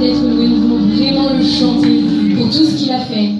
d'être loué. Nous voulons vraiment le chanter pour tout ce qu'il a fait.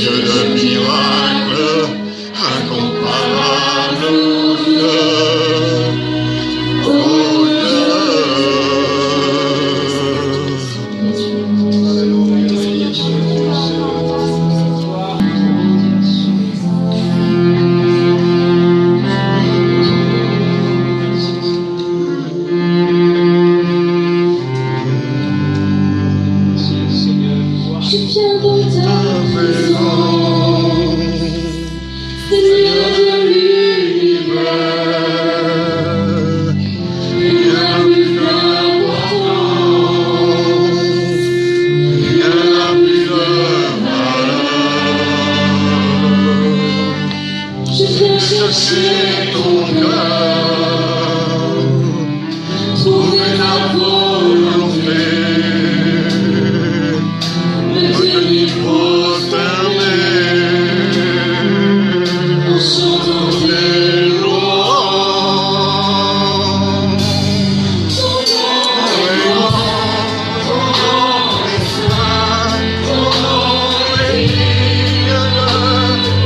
Dieu de miracles, incomparable. Oh Je viens dans ta présence, Seigneur de l'univers, rien n'a plus d'importance, rien n'a plus de valeur. Je viens chercher ton cœur, trouver la volonté. Prosterné en chantant tes louanges. Ton nom est grand, ton nom est saint, ton nom est digne de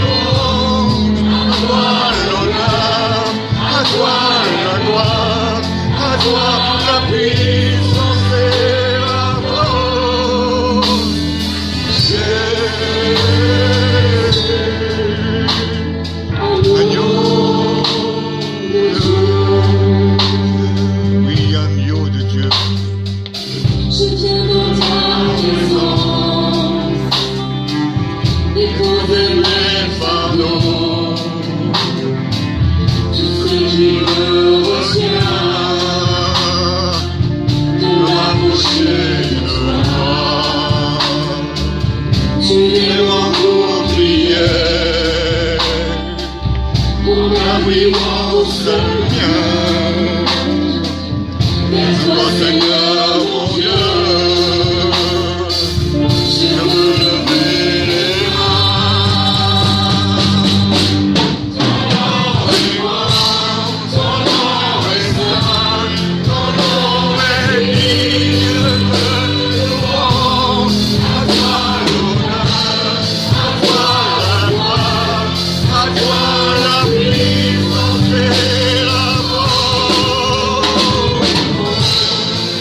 louange. À toi l'honneur, à toi la gloire, à toi la puissance et la force. Oui, agneau de Dieu. Je viens dans ta présence, déposer mes fardeaux, tout ce qui me retient de m'approcher de toi. Tu es mon bouclier, mon abri, mon seul bien. Vers toi, Seigneur, mon Dieu, je veux lever les mains. Ton nom est grand, ton nom est saint, ton nom est digne de louange. À toi l'honneur, à toi la gloire, à toi la puissance et la force.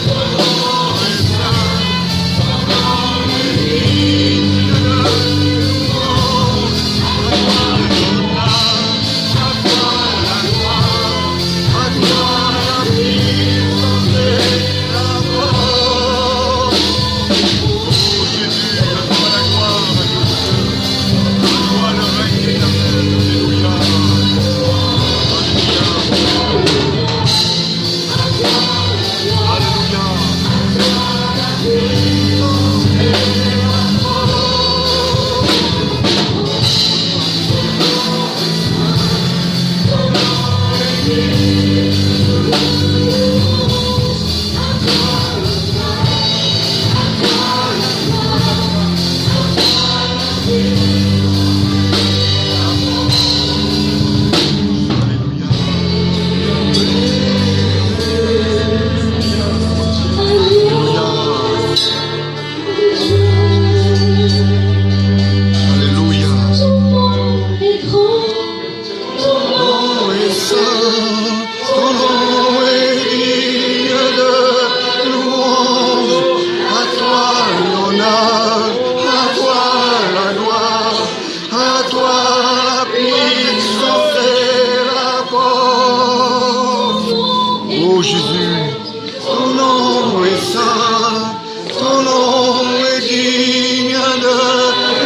Ton nom est saint, ton nom est digne de louange. À toi l'honneur, à toi la gloire, à toi la puissance et la force. Oh Jésus, à toi la gloire, à toi le règne éternel. Alléluia. Alléluia. Ton nom est grand, ton nom est saint, ton nom est digne de louange. À toi l'honneur, à toi la gloire, à toi la puissance et la force. Oh Jésus, ton nom est saint, ton nom est digne de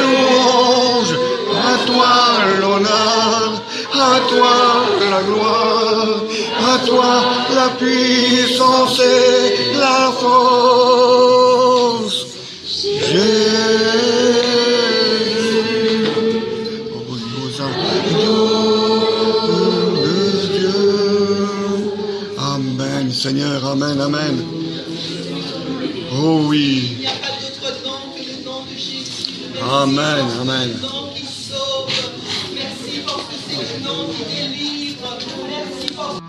louange. À toi l'honneur, à toi la gloire, à toi la puissance et la force. Jésus, oh nous agneau de Dieu. Amen, Seigneur, amen, amen. Oh oui. Il n'y a pas d'autre nom que le nom de Jésus. Amen, amen. Le nom qui sauve. Merci parce que c'est le nom qui délivre. Merci parce que...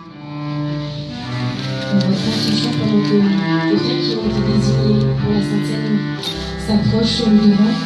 On va faire ce chant pendant que les frères qui ont été désignés pour la Sainte Seine s'approchent sur le devant.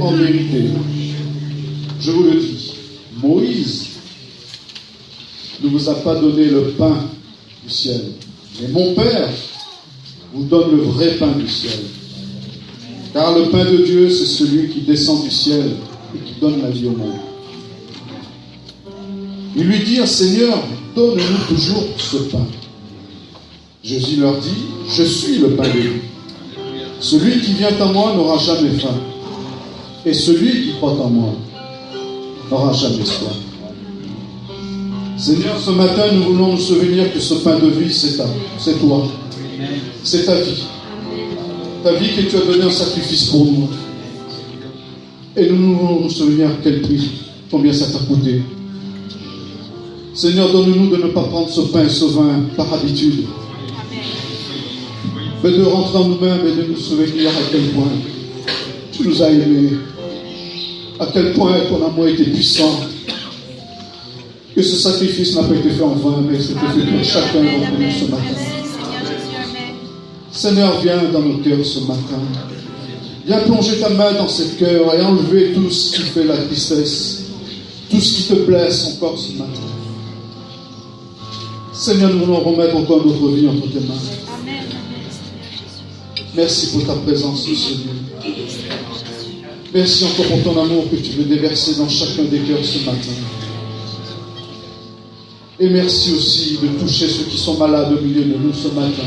en vérité, je vous le dis, Moïse ne vous a pas donné le pain du ciel, mais mon Père vous donne le vrai pain du ciel. Car le pain de Dieu, c'est celui qui descend du ciel et qui donne la vie au monde. Ils lui dirent, Seigneur, donne-nous toujours ce pain. Jésus leur dit, je suis le pain de vie. Celui qui vient à moi n'aura jamais faim. Et celui qui croit en moi n'aura jamais soif. Seigneur, ce matin, nous voulons nous souvenir que ce pain de vie, c'est toi. C'est ta vie. Ta vie que tu as donnée en sacrifice pour nous. Et nous voulons nous souvenir à quel prix, combien ça t'a coûté. Seigneur, donne-nous de ne pas prendre ce pain et ce vin par habitude, mais de rentrer en nous-mêmes et de nous souvenir à quel point tu nous as aimés, à quel point ton amour était puissant, que ce sacrifice n'a pas été fait en vain, mais c'était fait pour chacun d'entre nous ce matin. Seigneur, viens dans nos cœurs ce matin. Viens plonger ta main dans ces cœurs et enlever tout ce qui fait la tristesse, tout ce qui te blesse encore ce matin. Seigneur, nous voulons remettre encore notre vie entre tes mains. Merci pour ta présence, Seigneur. Merci encore pour ton amour que tu veux déverser dans chacun des cœurs ce matin. Et merci aussi de toucher ceux qui sont malades au milieu de nous ce matin.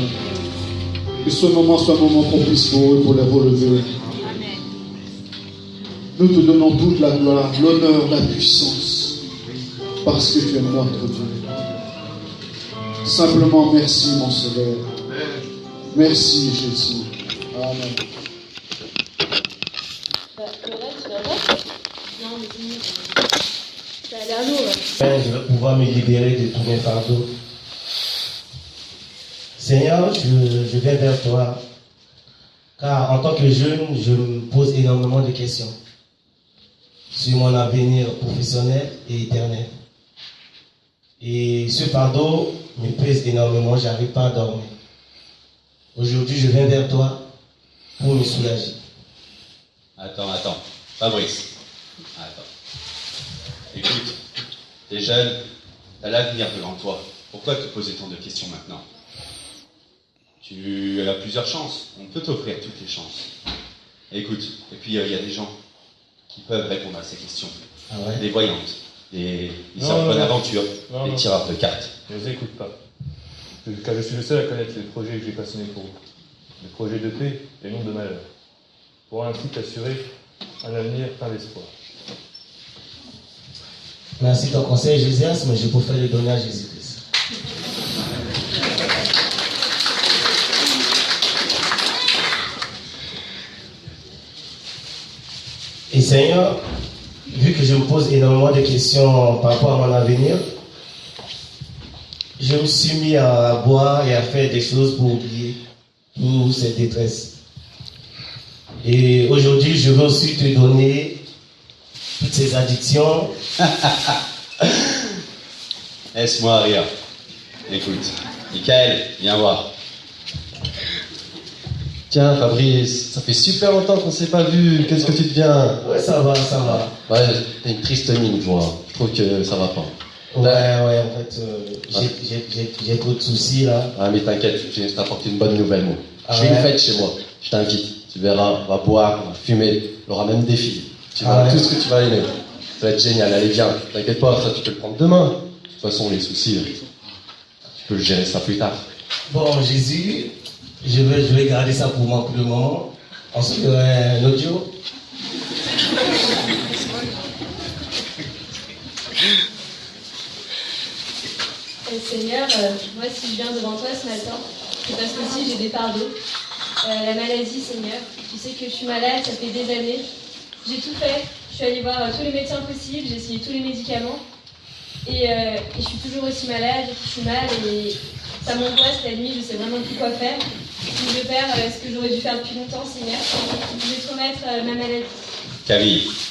Que ce moment soit un moment propice pour eux, pour les relever. Nous te donnons toute la gloire, l'honneur, la puissance, parce que tu es notre Dieu. Simplement merci, mon Sauveur. Merci, Jésus. Amen. Je vais pouvoir me libérer de tous mes fardeaux. Seigneur, je viens vers toi, car en tant que jeune, je me pose énormément de questions sur mon avenir professionnel et éternel. Et ce fardeau me pèse énormément, je n'arrive pas à dormir. Aujourd'hui, je viens vers toi pour me soulager. Attends, Fabrice. Attends. Écoute, t'es jeune, t'as l'avenir devant toi. Pourquoi te poser tant de questions maintenant? Tu as plusieurs chances. On peut t'offrir toutes les chances. Écoute, et puis il y a des gens qui peuvent répondre à ces questions. Ah ouais? Des voyantes, des sortes bonne aventure, des tireurs de cartes. Ne les écoute pas. Car je suis le seul à connaître les projets que j'ai passionnés pour vous. Les projets de paix et non de malheur. Pour ainsi t'assurer un avenir plein d'espoir. Merci de ton conseil, Jésus, mais je préfère le donner à Jésus-Christ. Et Seigneur, vu que je me pose énormément de questions par rapport à mon avenir, je me suis mis à boire et à faire des choses pour oublier toute cette détresse. Et aujourd'hui, je veux aussi te donner toutes ces addictions. Laisse-moi rire. Écoute, Michael, viens voir. Tiens, Fabrice, ça fait super longtemps qu'on ne s'est pas vu. Qu'est-ce que tu deviens? Ouais, ça va, ça va. Ouais, t'as une triste mine, je vois. Je trouve que ça va pas. Ouais, en fait, j'ai trop de soucis là. Ah, mais t'inquiète, je vais t'apporter une bonne nouvelle, moi. Ah J'ai ouais? une fête chez moi. Je t'invite. Tu verras, on va boire, on va fumer. Il y aura même des filles. Tu Ah verras ouais? tout ce que tu vas aimer. Ça va être génial. Allez, viens. T'inquiète pas, ça tu peux le prendre demain. De toute façon, les soucis, tu peux gérer ça plus tard. Bon, Jésus, je vais garder ça pour moi pour le moment. On se ferait un audio. Seigneur, moi si je viens devant toi ce matin, c'est parce que aussi j'ai des fardeaux. La maladie, Seigneur, tu sais que je suis malade, ça fait des années. J'ai tout fait, je suis allée voir tous les médecins possibles, j'ai essayé tous les médicaments. Et je suis toujours aussi malade, je suis mal et ça m'angoisse la nuit, je sais vraiment plus quoi faire. Je vais faire ce que j'aurais dû faire depuis longtemps, Seigneur. Je vais te remettre ma maladie.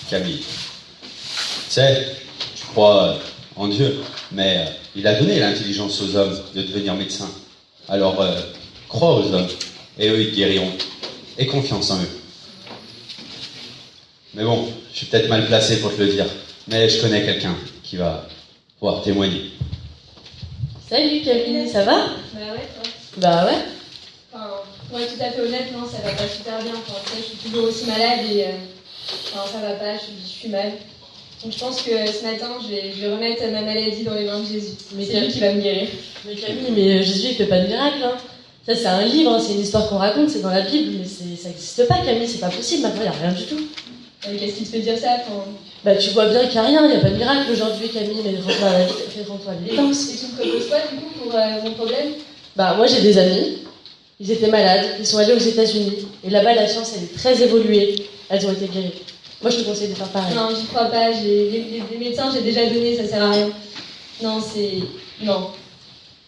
Camille. Tu sais, tu crois en Dieu, mais il a donné l'intelligence aux hommes de devenir médecins. Alors, crois aux hommes, et eux, ils te guériront. Aie confiance en eux. Mais bon, je suis peut-être mal placé pour te le dire, mais je connais quelqu'un qui va pouvoir témoigner. Salut Camille, ça va? Bah ouais, toi. Bah ouais. Enfin, pour être tout à fait honnête, non, ça va pas super bien. Enfin, tu sais, je suis toujours aussi malade et enfin, ça va pas, je suis mal. Donc je pense que ce matin, je vais remettre ma maladie dans les mains de Jésus. Mais c'est lui qui va me guérir. Mais Camille, mais Jésus il fait pas de miracle, hein. Ça, c'est un livre, hein, c'est une histoire qu'on raconte, c'est dans la Bible, mais ça n'existe pas, Camille, c'est pas possible, maintenant, il n'y a rien du tout. Qu'est-ce qui te fait dire ça Bah, tu vois bien qu'il n'y a rien, il n'y a pas de miracle aujourd'hui, Camille, mais rends-toi à l'évidence. Et tu me proposes quoi, du coup, pour mon problème? Bah, moi, j'ai des amis, ils étaient malades, ils sont allés aux États-Unis, et là-bas, la science, elle est très évoluée, elles ont été guéries. Moi, je te conseille de faire pareil. Non, j'y crois pas, les médecins, j'ai déjà donné, ça sert à rien. Non,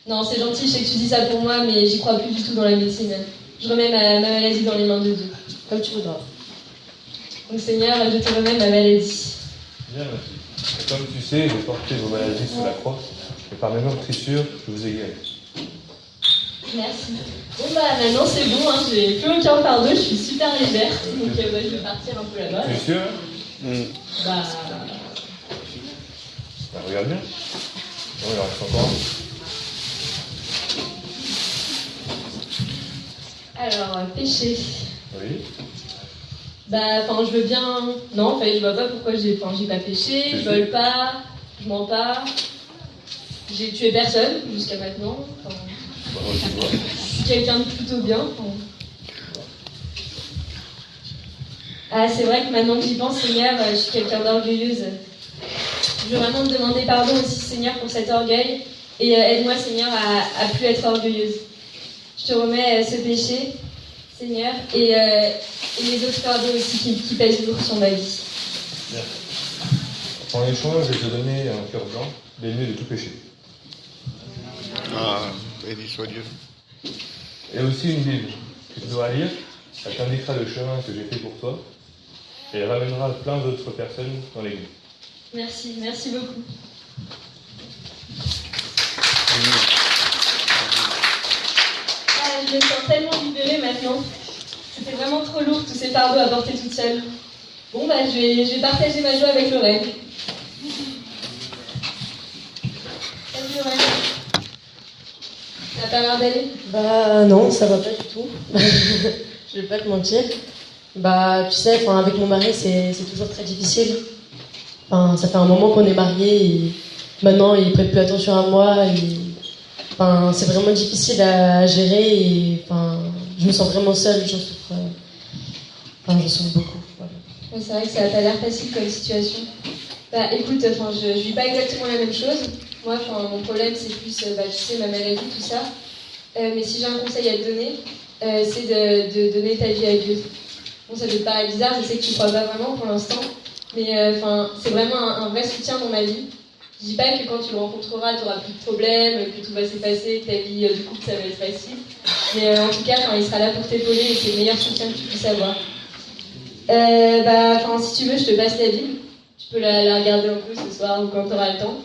Non, c'est gentil, je sais que tu dis ça pour moi, mais j'y crois plus du tout dans la médecine. Je remets ma maladie dans les mains de Dieu. Comme tu voudras. Donc Seigneur, je te remets ma maladie. Bien, ma fille. Et comme tu sais, j'ai porté vos maladies sous la croix, et par mes meurtrissures, je vous ai guéri. Merci. Bon bah maintenant c'est bon, hein, j'ai plus aucun fardeau, je suis super légère, donc je vais partir un peu là-bas. Tu es sûr? Bah... Bah, regarde bien. Non, il en reste encore un. Alors, péché. Oui. Bah, enfin, je veux bien... Non, en fait, je vois pas pourquoi j'ai pas péché, je vole pas, je mens pas, j'ai tué personne jusqu'à maintenant. Enfin, je suis quelqu'un de plutôt bien. Enfin. Ah, c'est vrai que maintenant que j'y pense, Seigneur, je suis quelqu'un d'orgueilleuse. Je veux vraiment te demander pardon aussi, Seigneur, pour cet orgueil, et aide-moi, Seigneur, à plus être orgueilleuse. Je te remets ce péché, Seigneur, et les autres fardeaux aussi qui pèsent lourd sur ma vie. Bien. En échange, je vais te donner un cœur blanc, dénué de tout péché. Ah, béni soit Dieu. Et aussi une Bible que tu dois lire. Elle t'indiquera le chemin que j'ai fait pour toi, et elle ramènera plein d'autres personnes dans l'église. Merci beaucoup. Je me sens tellement libérée maintenant. C'était vraiment trop lourd tous ces fardeaux à porter toute seule. Bon bah je vais partager ma joie avec Lorraine. Salut Lorraine. T'as pas l'air d'aller? Bah non, ça va pas du tout. Je vais pas te mentir. Bah tu sais, avec mon mari c'est toujours très difficile. Ça fait un moment qu'on est mariés et maintenant il prête plus attention à moi. C'est vraiment difficile à gérer et je me sens vraiment seule, j'en souffre. J'en souffre beaucoup. Voilà. Ouais, c'est vrai que ça n'a pas l'air facile comme situation. Bah écoute, je vis pas exactement la même chose. Moi, mon problème c'est plus, tu sais, ma maladie, tout ça. Mais si j'ai un conseil à te donner, c'est de donner ta vie à Dieu. Bon, ça peut te paraître bizarre, je sais que tu crois pas vraiment pour l'instant, mais c'est vraiment un vrai soutien dans ma vie. Je dis pas que quand tu le rencontreras, tu n'auras plus de problèmes, que tout va s'effacer, que ta vie du couple ça va être facile. Mais en tout cas, il sera là pour t'épauler et c'est le meilleur soutien que tu puisses avoir. Si tu veux, je te passe la Bible. Tu peux la regarder un peu ce soir ou quand tu auras le temps.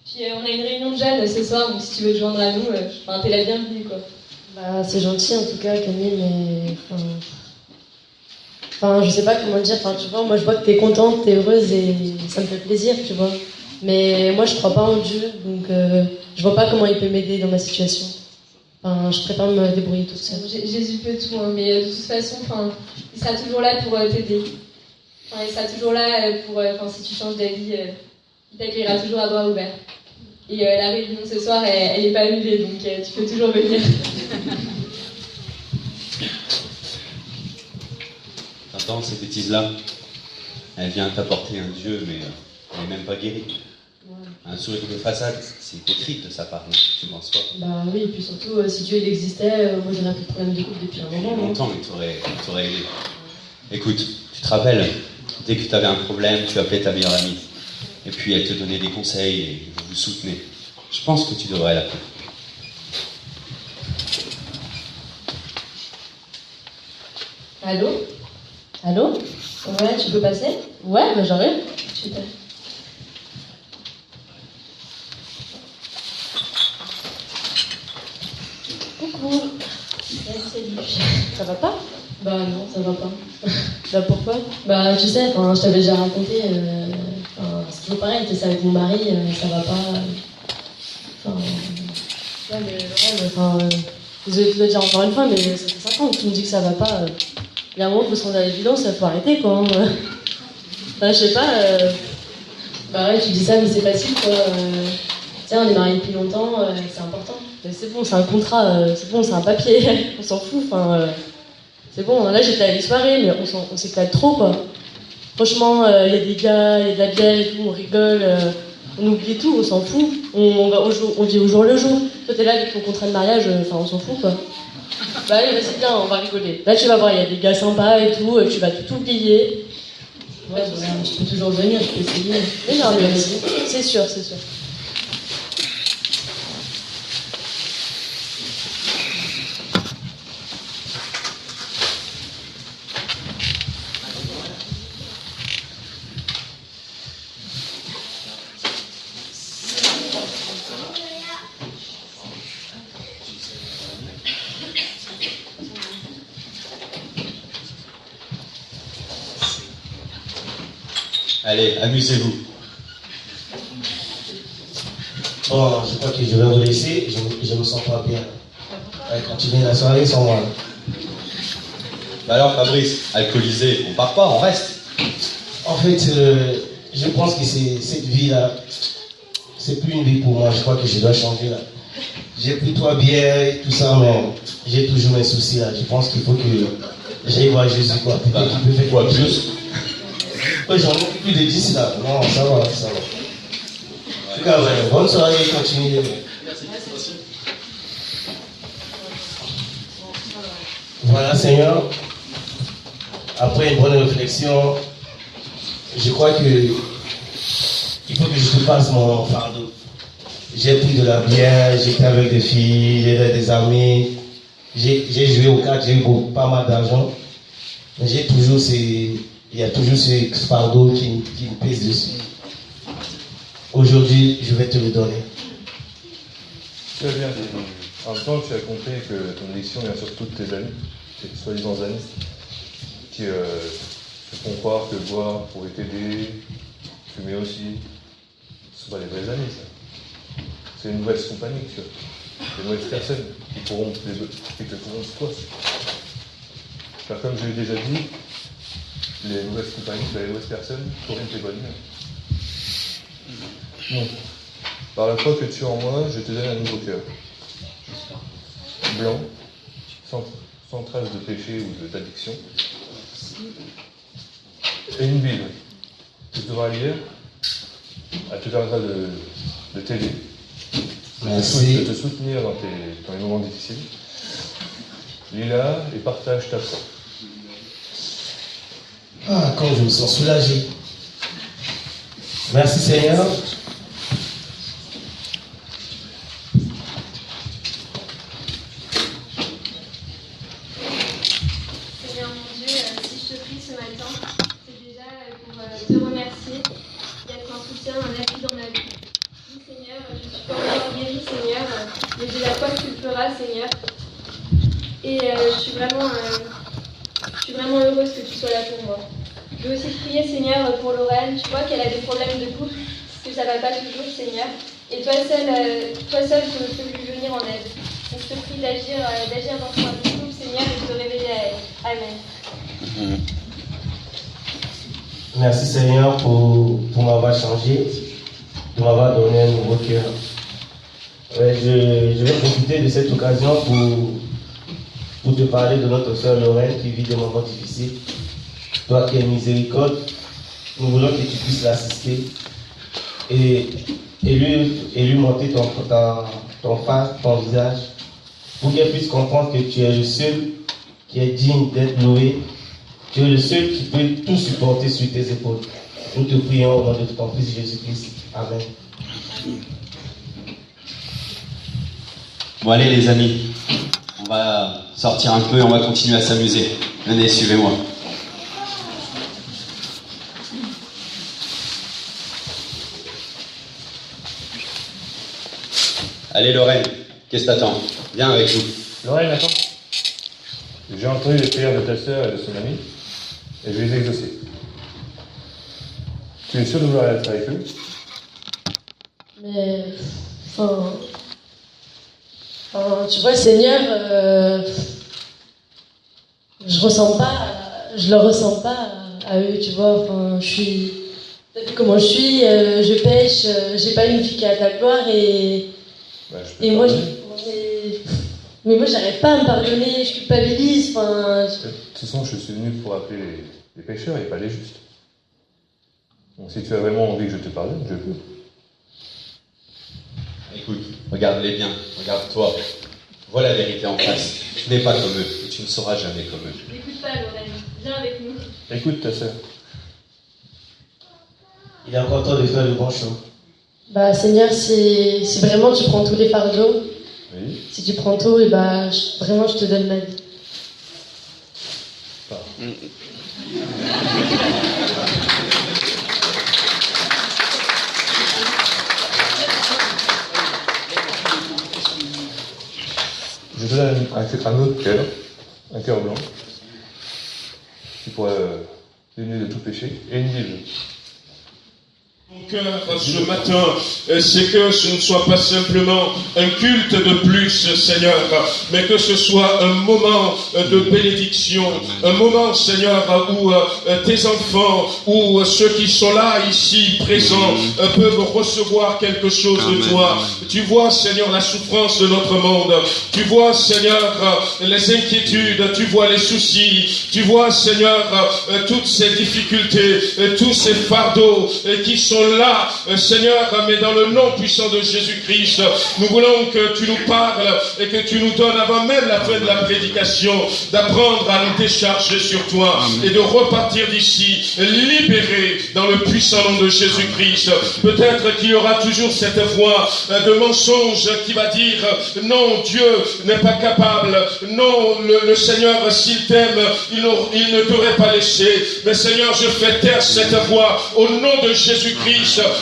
Puis on a une réunion de jeunes ce soir, donc si tu veux te joindre à nous, t'es la bienvenue quoi. Bah c'est gentil en tout cas Camille, mais je sais pas comment dire, tu vois, moi je vois que t'es contente, t'es heureuse et ça me fait plaisir, tu vois. Mais moi je crois pas en Dieu, donc je vois pas comment il peut m'aider dans ma situation. Je préfère me débrouiller toute seule. Jésus peut tout, hein, mais de toute façon, il sera toujours là pour t'aider. Il sera toujours là pour, si tu changes d'avis, il t'accueillera toujours à bras ouverts. Et la réunion de ce soir, elle est pas annulée, donc tu peux toujours venir. T'entends ces bêtises-là? Elle vient t'apporter un Dieu, mais elle n'est même pas guérie. Ouais. Un sourire de façade, c'est hypocrite de sa part, non? Tu penses pas? Bah oui, et puis surtout, si Dieu il existait, moi j'aurais plus de problème de couple depuis un moment. Depuis longtemps, il t'aurait aidé. Écoute, tu te rappelles, dès que tu avais un problème, tu appelais ta meilleure amie. Et puis elle te donnait des conseils et vous vous soutenez. Je pense que tu devrais l'appeler. Allô? Allô? Ouais, tu peux passer? Ouais, j'arrive. Super. Coucou. Salut. Ça va pas? Bah non, ça va pas. Bah pourquoi? Bah tu sais, je t'avais déjà raconté, c'est toujours pareil, t'es ça avec mon mari, ça va pas. Ouais mais Laurent, désolé de te le dire encore une fois, mais ça fait 5 ans que tu me dis que ça va pas. Il y a un moment, il faut se rendre à l'évidence, il faut arrêter quoi. Je sais pas, bah ouais, tu dis ça, mais c'est facile quoi. Tu sais, on est mariés depuis longtemps, c'est important. Mais c'est bon, c'est un contrat, c'est bon, c'est un papier, on s'en fout, enfin... c'est bon, là j'étais à une soirée, mais on s'éclate trop, quoi. Franchement, il y a des gars, il y a de la bière et tout, on rigole, on oublie tout, on s'en fout. On vit au jour le jour. Toi, t'es là avec ton contrat de mariage, enfin, on s'en fout, quoi. Bah allez, vas-y, viens, on va rigoler. Là, tu vas voir, il y a des gars sympas et tout, tu vas tout oublier. Ouais, voilà, je peux toujours venir, je peux essayer. Mais non, mais vas-y, c'est sûr, c'est sûr. Allez, amusez-vous. Bon, je crois que je vais vous laisser, je me sens pas bien. Allez, continuez la soirée sans moi. Bah alors Fabrice, alcoolisé, on part pas, on reste. En fait, je pense que cette vie-là, c'est plus une vie pour moi, je crois que je dois changer là. J'ai pris 3 bières et tout ça, mais j'ai toujours mes soucis là. Je pense qu'il faut que j'aille voir Jésus, quoi. Peut-être qu'il peut faire Quoi, quelque plus chose. Ouais, j'en ai plus de 10 là. Non, ça va, ça va. En tout cas, ouais, bonne soirée, continuez. Voilà, Seigneur. Après une bonne réflexion, je crois que il faut que je te passe mon fardeau. J'ai pris de la bière, j'étais avec des filles, j'étais avec des amis, j'ai joué aux cartes, j'ai eu pas mal d'argent. Mais il y a toujours ce fardeau qui me pèse dessus. Aujourd'hui, je vais te le donner. Tu as bien dit. En même temps, tu as compris que ton addiction vient sur toutes tes amies, tes soi-disant amis, qui te font croire que boire pourrait t'aider, fumer aussi. Ce ne sont pas des vrais amis, ça. C'est une mauvaise compagnie, tu vois. Des mauvaises personnes qui te corrompent toi. Car comme je l'ai déjà dit, les mauvaises compagnies, les mauvaises personnes corrompent les bonnes mères. Donc, par la foi que tu as en moi, je te donne un nouveau cœur. Blanc, sans trace de péché ou d'addiction. Et une Bible. Tu devras lire. Elle te permettra de t'aider. Merci. De te soutenir dans les moments difficiles. Lis-la et partage ta foi. Ah, quand je me sens soulagé. Merci Seigneur. Seigneur mon Dieu, si je te prie ce matin, c'est déjà pour te remercier d'être un soutien, un appui dans ma vie. Oui Seigneur, je ne suis pas encore guérie Seigneur, mais j'ai la foi que tu le feras Seigneur. Et je suis vraiment heureuse que tu sois là pour moi. Je veux aussi te prier Seigneur pour Laurel, tu vois qu'elle a des problèmes de couple, que ça ne va pas toujours Seigneur. Et toi seul peux lui venir en aide. Donc je te prie d'agir dans son couple Seigneur et de te révéler à elle. Amen. Merci Seigneur pour m'avoir changé, pour m'avoir donné un nouveau cœur. Ouais, je vais profiter de cette occasion pour te parler de notre sœur Lorraine qui vit des moments difficiles. Toi qui es miséricorde, nous voulons que tu puisses l'assister et lui montrer ton face, ton visage, pour qu'elle puisse comprendre que tu es le seul qui est digne d'être loué. Tu es le seul qui peut tout supporter sur tes épaules. Nous te prions au nom de ton Fils Jésus-Christ. Amen. Bon allez les amis, on va sortir un peu et on va continuer à s'amuser. Venez, suivez-moi. Allez Lorraine, qu'est-ce que t'attends? Viens avec nous. Lorraine, attends. J'ai entendu les prières de ta sœur et de son ami, et je vais les exaucer. Tu es sûr de vouloir être avec eux? Mais, tu vois, Seigneur, je le ressens pas à eux, tu vois. Enfin, t'as vu comment je suis, je pêche, j'ai pas une vie qui a ta gloire et moi, Mais moi, j'arrive pas à me pardonner, je culpabilise, enfin... De toute façon, je suis venu pour appeler les pécheurs et pas les justes. Donc si tu as vraiment envie que je te pardonne, je peux. Écoute, regarde-les bien, regarde-toi. Vois la vérité en face. Tu n'es pas comme eux, et tu ne seras jamais comme eux. N'écoute pas, Lorraine. Viens avec nous. Écoute ta sœur. Il est encore temps de faire le bon choix. Bah, Seigneur, si vraiment tu prends tous les fardeaux, Oui. si tu prends tout, et bah, vraiment, je te donne ma vie. Je te donne un autre cœur, un cœur blanc, qui pourrait dénuer de tout péché, et une Bible. Mon cœur ce matin, c'est que ce ne soit pas simplement un culte de plus, Seigneur, mais que ce soit un moment de bénédiction, un moment, Seigneur, où tes enfants, ou ceux qui sont là, ici, présents, peuvent recevoir quelque chose de toi. Tu vois, Seigneur, la souffrance de notre monde. Tu vois, Seigneur, les inquiétudes, tu vois les soucis, tu vois, Seigneur, toutes ces difficultés, tous ces fardeaux qui sont là, Seigneur, mais dans le nom puissant de Jésus-Christ, nous voulons que tu nous parles et que tu nous donnes avant même la fin de la prédication d'apprendre à nous décharger sur toi et de repartir d'ici libérés dans le puissant nom de Jésus-Christ. Peut-être qu'il y aura toujours cette voix de mensonge qui va dire non, Dieu n'est pas capable, non, le Seigneur, s'il t'aime, il ne t'aurait pas laissé. Mais Seigneur, je fais taire cette voix au nom de Jésus-Christ.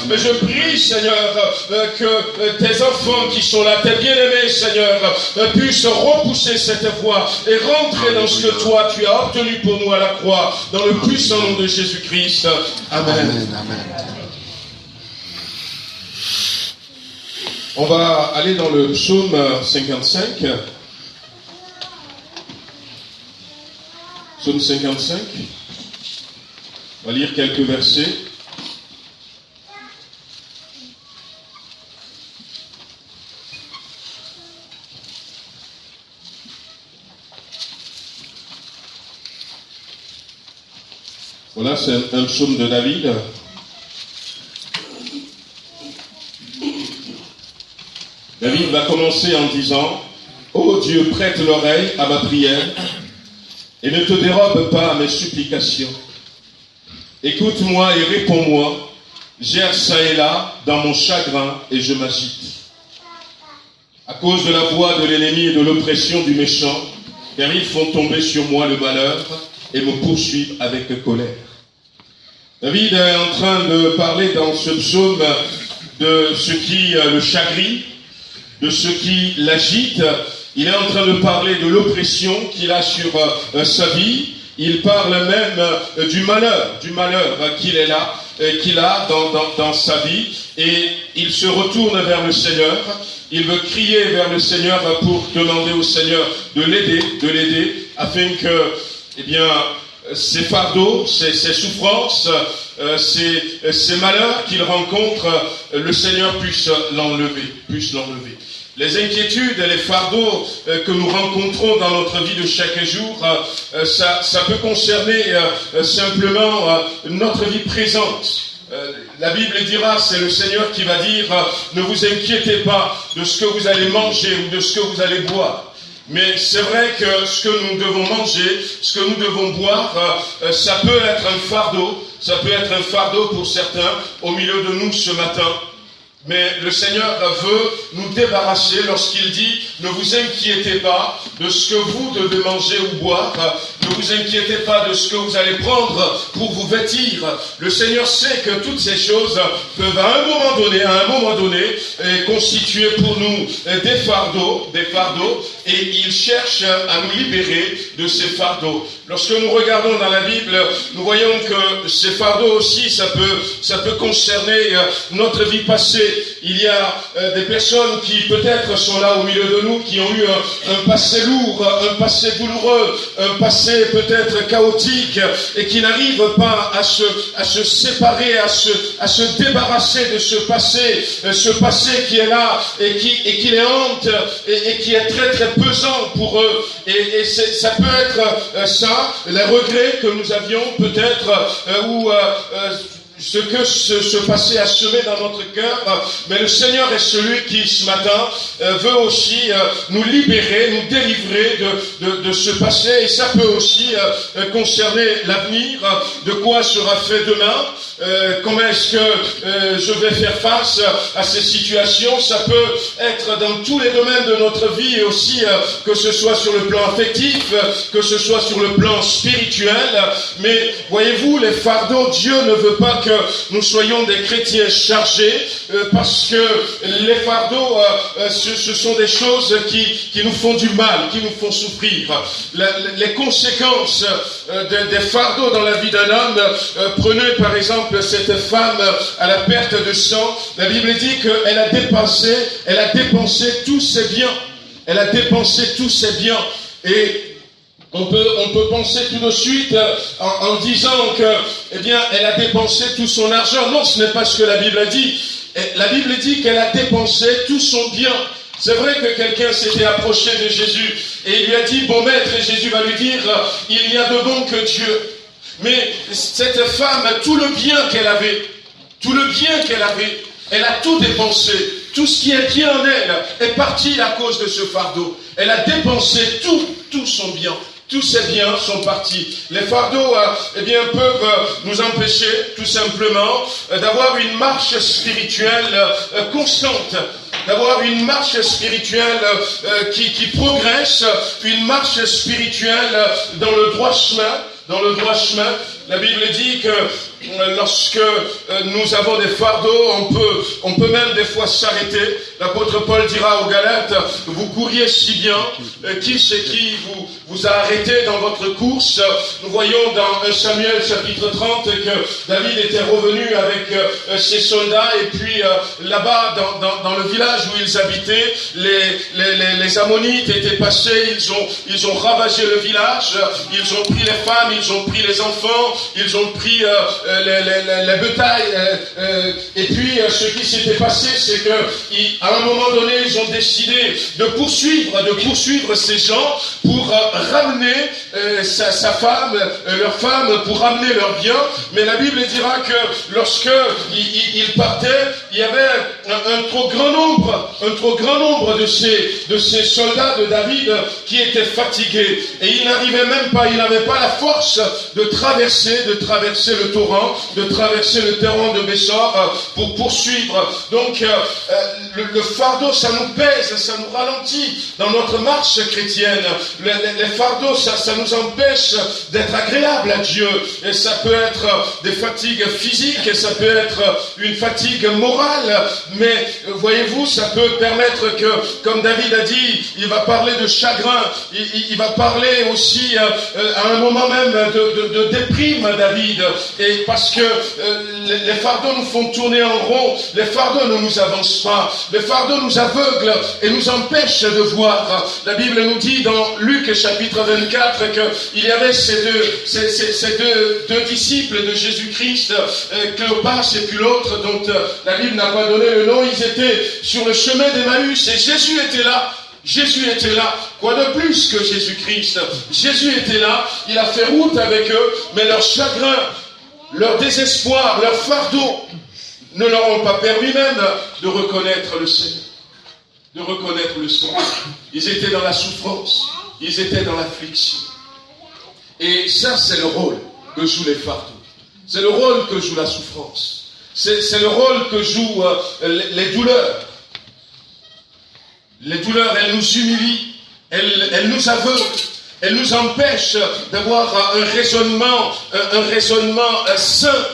Mais je prie, Seigneur, que tes enfants qui sont là, tes bien-aimés, Seigneur, puissent repousser cette voix et rentrer dans ce que toi tu as obtenu pour nous à la croix, dans le puissant nom de Jésus-Christ. Amen. On va aller dans le psaume 55. Psaume 55. On va lire quelques versets. Voilà, c'est un psaume de David. David va commencer en disant « Ô Dieu, prête l'oreille à ma prière et ne te dérobe pas à mes supplications. Écoute-moi et réponds-moi. J'erre çà et là dans mon chagrin et je m'agite. À cause de la voix de l'ennemi et de l'oppression du méchant, car ils font tomber sur moi le malheur et me poursuivent avec colère. » David est en train de parler dans ce psaume de ce qui le chagrine, de ce qui l'agite. Il est en train de parler de l'oppression qu'il a sur sa vie. Il parle même du malheur qu'il a dans sa vie. Et il se retourne vers le Seigneur. Il veut crier vers le Seigneur pour demander au Seigneur de l'aider, afin que, ces fardeaux, ces souffrances, ces malheurs qu'il rencontre, le Seigneur puisse l'enlever. Les inquiétudes et les fardeaux que nous rencontrons dans notre vie de chaque jour, ça peut concerner simplement notre vie présente. La Bible dira, c'est le Seigneur qui va dire, ne vous inquiétez pas de ce que vous allez manger ou de ce que vous allez boire. Mais c'est vrai que ce que nous devons manger, ce que nous devons boire, ça peut être un fardeau pour certains au milieu de nous ce matin. Mais le Seigneur veut nous débarrasser lorsqu'il dit « Ne vous inquiétez pas de ce que vous devez manger ou boire, ne vous inquiétez pas de ce que vous allez prendre pour vous vêtir. » Le Seigneur sait que toutes ces choses peuvent à un moment donné constituer pour nous des fardeaux, et il cherche à nous libérer de ces fardeaux. Lorsque nous regardons dans la Bible, nous voyons que ces fardeaux aussi, ça peut concerner notre vie passée. il y a des personnes qui peut-être sont là au milieu de nous, qui ont eu un passé lourd, un passé douloureux, un passé peut-être chaotique, et qui n'arrivent pas à se séparer, à se débarrasser de ce passé qui est là et qui les hante et qui est très très pesant pour eux. Et ça peut être ça, les regrets que nous avions peut-être, ou ce que ce passé a semé dans notre cœur, mais le Seigneur est celui qui, ce matin, veut aussi nous libérer, nous délivrer de ce passé, et ça peut aussi concerner l'avenir, de quoi sera fait demain, comment est-ce que je vais faire face à ces situations. Ça peut être dans tous les domaines de notre vie, et aussi que ce soit sur le plan affectif, que ce soit sur le plan spirituel, mais voyez-vous, les fardeaux, Dieu ne veut pas que nous soyons des chrétiens chargés, parce que les fardeaux, ce sont des choses qui nous font du mal, qui nous font souffrir. Les conséquences des fardeaux dans la vie d'un homme, prenez par exemple cette femme à la perte de sang, la Bible dit qu'elle a dépensé tous ses biens. Elle a dépensé tous ses biens. Et on peut penser tout de suite en disant que, eh bien, elle a dépensé tout son argent. Non, ce n'est pas ce que la Bible a dit. La Bible dit qu'elle a dépensé tout son bien. C'est vrai que quelqu'un s'était approché de Jésus et il lui a dit, bon maître, et Jésus va lui dire, il n'y a de bon que Dieu. Mais cette femme, tout le bien qu'elle avait, elle a tout dépensé. Tout ce qui est bien en elle est parti à cause de ce fardeau. Elle a dépensé tout son bien. Tous ces biens sont partis. Les fardeaux, eh bien, peuvent nous empêcher, tout simplement, d'avoir une marche spirituelle constante, d'avoir une marche spirituelle qui progresse, une marche spirituelle dans le droit chemin. La Bible dit que lorsque nous avons des fardeaux, on peut même des fois s'arrêter. L'apôtre Paul dira aux Galates, vous couriez si bien, qui c'est qui vous a arrêté dans votre course? Nous voyons dans 1 Samuel chapitre 30 que David était revenu avec ses soldats, et puis là-bas dans le village où ils habitaient, les Ammonites étaient passés, ils ont ravagé le village, ils ont pris les femmes, ils ont pris les enfants, ils ont pris les bétails, et puis ce qui s'était passé, c'est que à un moment donné, ils ont décidé de poursuivre ces gens pour ramener sa femme, leur femme, pour ramener leurs biens. Mais la Bible dira que lorsque ils partaient, il y avait un trop grand nombre de ces soldats de David qui étaient fatigués, et ils n'arrivaient même pas, ils n'avaient pas la force de traverser le torrent, de traverser le torrent de Bessor pour poursuivre. Donc le fardeau, ça nous pèse, ça nous ralentit dans notre marche chrétienne. Les fardeaux, ça nous empêche d'être agréable à Dieu. Et ça peut être des fatigues physiques, et ça peut être une fatigue morale. Mais voyez-vous, ça peut permettre que, comme David a dit, il va parler de chagrin, il va parler aussi à un moment même de déprime, David. Et parce que les fardeaux nous font tourner en rond, les fardeaux ne nous avancent pas, les fardeaux nous aveuglent et nous empêchent de voir. La Bible nous dit dans Luc chapitre 24 qu'il y avait ces deux disciples de Jésus-Christ, Cléopas et puis l'autre dont la Bible n'a pas donné le nom. Ils étaient sur le chemin d'Emmaüs et Jésus était là. Quoi de plus que Jésus-Christ? Jésus était là, il a fait route avec eux, mais leur chagrin, leur désespoir, leur fardeau ne leur ont pas permis même de reconnaître le Seigneur. Ils étaient dans la souffrance, ils étaient dans l'affliction. Et ça, c'est le rôle que jouent les fardeaux. C'est le rôle que joue la souffrance. C'est le rôle que jouent les douleurs. Les douleurs, elles nous humilient, elles nous aveuglent, elles nous empêchent d'avoir un raisonnement sain,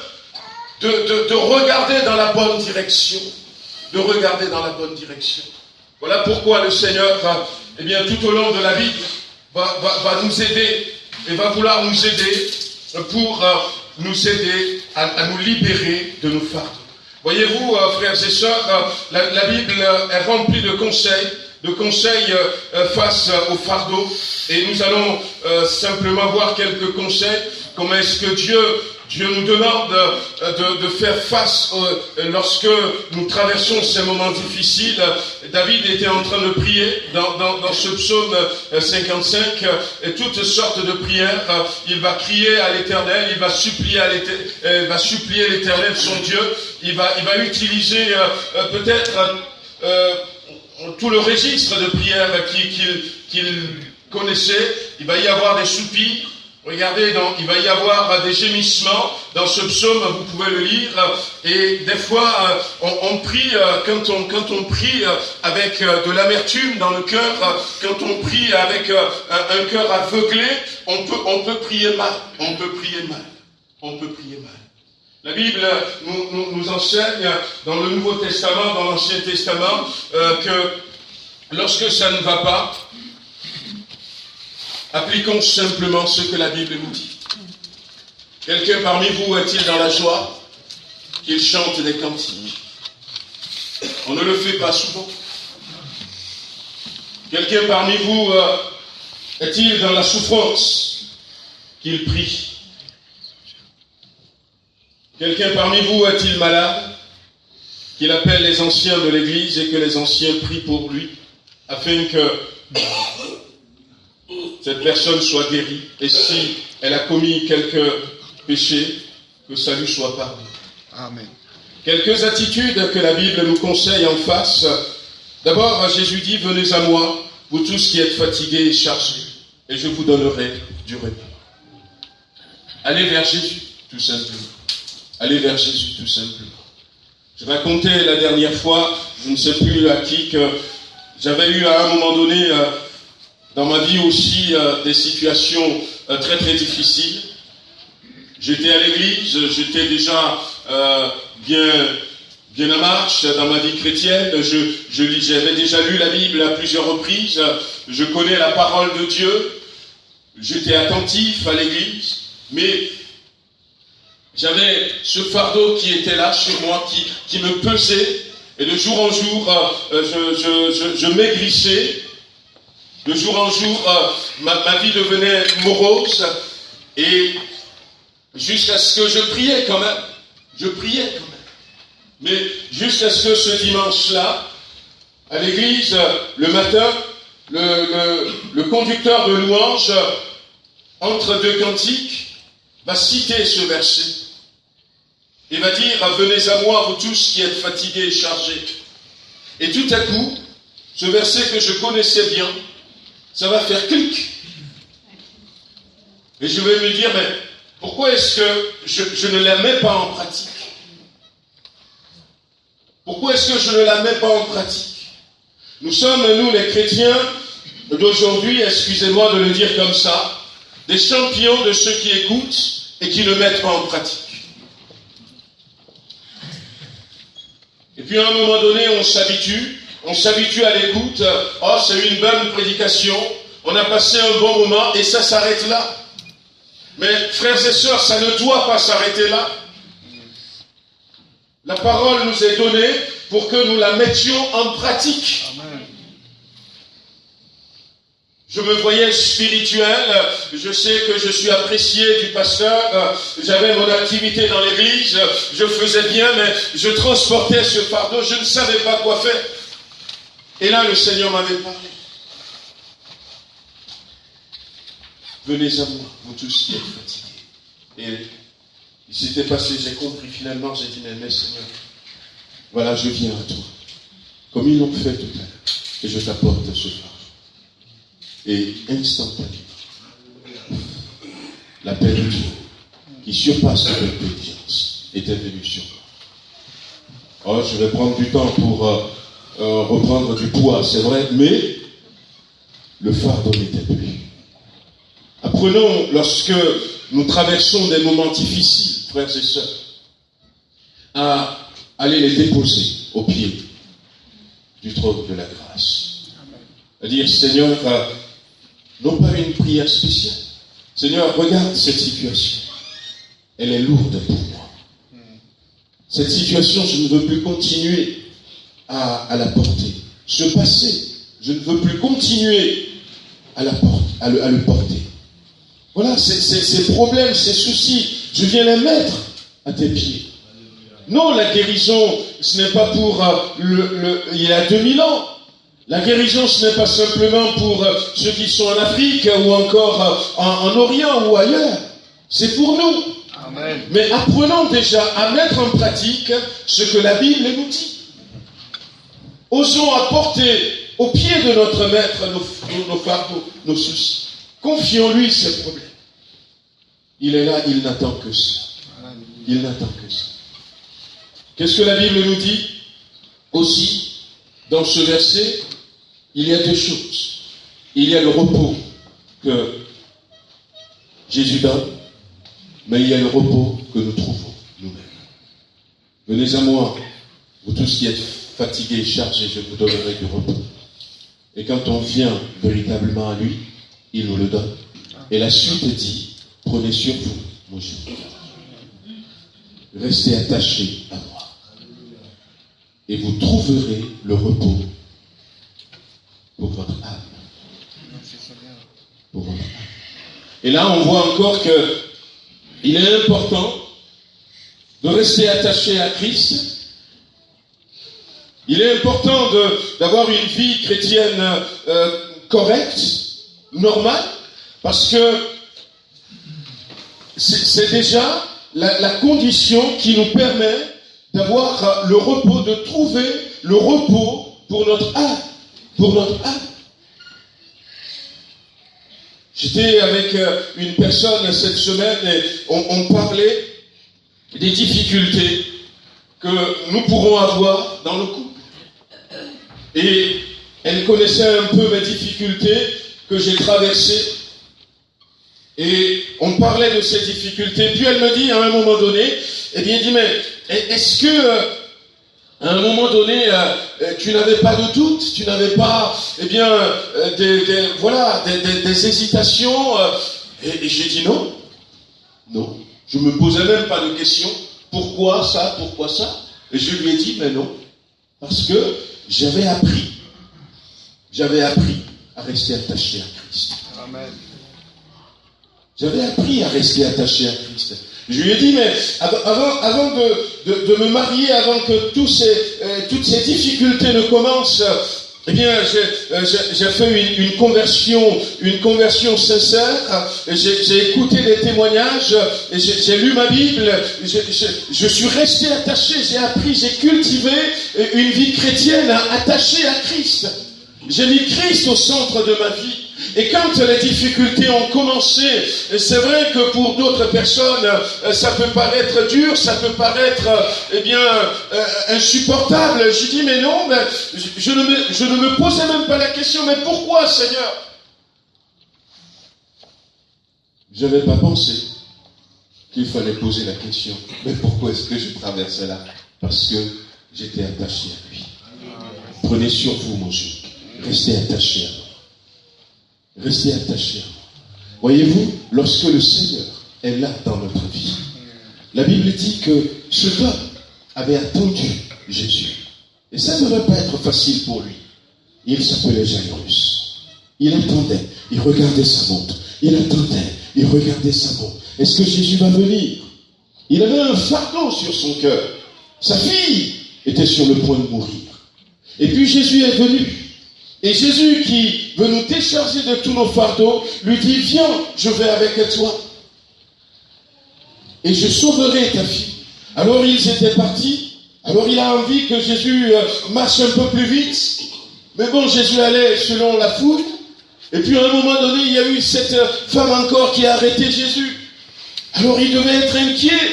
de regarder dans la bonne direction. Voilà pourquoi le Seigneur, eh bien, tout au long de la Bible, va nous aider, et va vouloir nous aider pour nous aider à nous libérer de nos fardeaux. Voyez-vous, frères et sœurs, la Bible est remplie de conseils face au fardeau. Et nous allons simplement voir quelques conseils. Comment est-ce que Dieu nous demande de faire face lorsque nous traversons ces moments difficiles. David était en train de prier dans ce psaume 55, et toutes sortes de prières. Il va crier à l'Éternel, il va supplier l'Éternel, son Dieu. Il va utiliser peut-être tout le registre de prières qu'il connaissait. Il va y avoir des soupirs. Regardez, il va y avoir des gémissements dans ce psaume, vous pouvez le lire, et des fois on prie, quand on prie avec de l'amertume dans le cœur, quand on prie avec un cœur aveuglé, on peut prier mal, on peut prier mal. La Bible nous enseigne dans le Nouveau Testament, dans l'Ancien Testament, que lorsque ça ne va pas, appliquons simplement ce que la Bible nous dit. Quelqu'un parmi vous est-il dans la joie qu'il chante des cantiques? On ne le fait pas souvent. Quelqu'un parmi vous est-il dans la souffrance qu'il prie? Quelqu'un parmi vous est-il malade qu'il appelle les anciens de l'Église et que les anciens prient pour lui afin que cette personne soit guérie, et si elle a commis quelques péchés, que ça lui soit pardonné. Amen. Quelques attitudes que la Bible nous conseille en face. D'abord, Jésus dit, venez à moi, vous tous qui êtes fatigués et chargés, et je vous donnerai du repos. Allez vers Jésus, tout simplement. Allez vers Jésus, tout simplement. Je racontais la dernière fois, je ne sais plus à qui, que j'avais eu à un moment donné dans ma vie aussi des situations très très difficiles. J'étais à l'église, j'étais déjà bien en marche dans ma vie chrétienne. J'avais déjà lu la Bible à plusieurs reprises. Je connais la parole de Dieu. J'étais attentif à l'église, mais j'avais ce fardeau qui était là chez moi, qui me pesait. Et de jour en jour, je maigrissais. De jour en jour, ma vie devenait morose. Et jusqu'à ce que je priais quand même. Mais jusqu'à ce que ce dimanche-là, à l'église, le matin, le conducteur de louange, entre deux cantiques, va citer ce verset. Il va dire, venez à moi, vous tous qui êtes fatigués et chargés. Et tout à coup, ce verset que je connaissais bien, ça va faire clic. Et je vais me dire, mais pourquoi est-ce que je ne la mets pas en pratique? Pourquoi est-ce que je ne la mets pas en pratique? Nous sommes, nous les chrétiens d'aujourd'hui, excusez-moi de le dire comme ça, des champions de ceux qui écoutent et qui ne mettent pas en pratique. Et puis à un moment donné, on s'habitue à l'écoute. Oh, c'est une bonne prédication, on a passé un bon moment et ça s'arrête là. Mais frères et sœurs, ça ne doit pas s'arrêter là. La parole nous est donnée pour que nous la mettions en pratique. Amen. Je me voyais spirituel, je sais que je suis apprécié du pasteur, j'avais mon activité dans l'église, je faisais bien, mais je transportais ce fardeau, je ne savais pas quoi faire. Et là, le Seigneur m'avait parlé. Venez à moi, vous tous qui êtes fatigués. Et il s'était passé, j'ai compris finalement, j'ai dit, mais Seigneur, voilà, je viens à toi. Comme ils l'ont fait tout à l'heure. Et je t'apporte ce fardeau. Et instantanément, la paix de Dieu, qui surpasse toute intelligence, était venue sur moi. Oh, je vais prendre du temps pour reprendre du poids, c'est vrai, mais le fardeau n'était plus. Apprenons, lorsque nous traversons des moments difficiles, frères et sœurs, à aller les déposer au pied du trône de la grâce. À dire, Seigneur, non pas une prière spéciale. Seigneur, regarde cette situation. Elle est lourde pour moi. Cette situation, je ne veux plus continuer à la porter. Ce passé, je ne veux plus continuer à le porter. Voilà, ces problèmes, ces soucis, je viens les mettre à tes pieds. Non, la guérison, ce n'est pas pour il y a 2000 ans. La guérison, ce n'est pas simplement pour ceux qui sont en Afrique ou encore en Orient ou ailleurs. C'est pour nous. Amen. Mais apprenons déjà à mettre en pratique ce que la Bible nous dit. Osons apporter au pied de notre Maître nos fardeaux, nos soucis. Confions-lui ces problèmes. Il est là, il n'attend que ça. Il n'attend que ça. Qu'est-ce que la Bible nous dit? Aussi, dans ce verset, il y a deux choses. Il y a le repos que Jésus donne, mais il y a le repos que nous trouvons nous-mêmes. Venez à moi, vous tous qui êtes fatigués et chargés, je vous donnerai du repos. Et quand on vient véritablement à lui, il nous le donne. Et la suite dit, prenez sur vous mon joug. Restez attachés à moi. Et vous trouverez le repos pour votre âme. Pour votre âme. Et là, on voit encore que il est important de rester attaché à Christ. Il est important d'avoir une vie chrétienne correcte, normale, parce que c'est déjà la condition qui nous permet d'avoir le repos, de trouver le repos pour notre âme. Pour notre âme. J'étais avec une personne cette semaine et on parlait des difficultés que nous pourrons avoir dans le couple. Et elle connaissait un peu mes difficultés que j'ai traversées. Et on parlait de ces difficultés. Puis elle me dit à un moment donné, eh bien, elle dit, mais est-ce que à un moment donné, tu n'avais pas de doute, tu n'avais pas, eh bien, des hésitations. Et j'ai dit non. Non. Je ne me posais même pas de questions. Pourquoi ça? Et je lui ai dit, mais non. Parce que j'avais appris à rester attaché à Christ. Amen. J'avais appris à rester attaché à Christ. Je lui ai dit, mais avant de me marier, avant que toutes ces difficultés ne commencent, eh bien, j'ai fait une conversion sincère. J'ai écouté des témoignages, et j'ai lu ma Bible. Je suis resté attaché, j'ai appris, j'ai cultivé une vie chrétienne attachée à Christ. J'ai mis Christ au centre de ma vie. Et quand les difficultés ont commencé, c'est vrai que pour d'autres personnes, ça peut paraître dur, ça peut paraître, insupportable. Je dis, mais non, mais je ne me posais même pas la question, mais pourquoi, Seigneur? Je n'avais pas pensé qu'il fallait poser la question, mais pourquoi est-ce que je traversais là? Parce que j'étais attaché à lui. Prenez sur vous mon joug. Restez attaché à moi. Restez attaché à moi. Voyez-vous, lorsque le Seigneur est là dans notre vie, la Bible dit que cet homme avait attendu Jésus. Et ça ne devait pas être facile pour lui. Il s'appelait Jairus. Il attendait, il regardait sa montre. Il attendait, il regardait sa montre. Est-ce que Jésus va venir? Il avait un fardeau sur son cœur. Sa fille était sur le point de mourir. Et puis Jésus est venu. Et Jésus qui veut nous décharger de tous nos fardeaux, lui dit, viens, je vais avec toi. Et je sauverai ta fille. Alors ils étaient partis. Alors il a envie que Jésus marche un peu plus vite. Mais bon, Jésus allait selon la foule. Et puis à un moment donné, il y a eu cette femme encore qui a arrêté Jésus. Alors il devait être inquiet.